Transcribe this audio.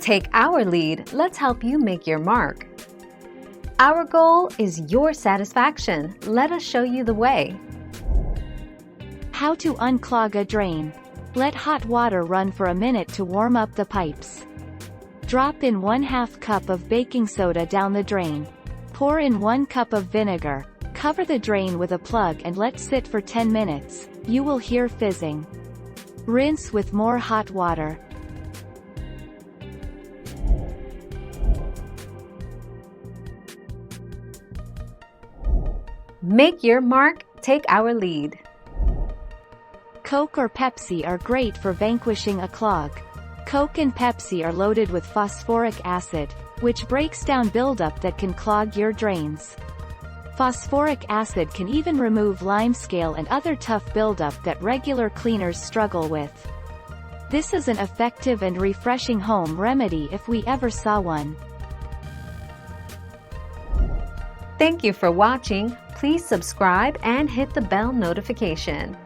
Take our lead, let's help you make your mark. Our goal is your satisfaction. Let us show you the way. How to unclog a drain. Let hot water run for a minute to warm up the pipes. Drop in 1/2 cup of baking soda down the drain. Pour in 1 cup of vinegar. Cover the drain with a plug and let sit for 10 minutes. You will hear fizzing. Rinse with more hot water. Make your mark, take our lead. Coke or Pepsi are great for vanquishing a clog. Coke and Pepsi are loaded with phosphoric acid, which breaks down buildup that can clog your drains. Phosphoric acid can even remove limescale and other tough buildup that regular cleaners struggle with. This is an effective and refreshing home remedy if we ever saw one. Thank you for watching. Please subscribe and hit the bell notification.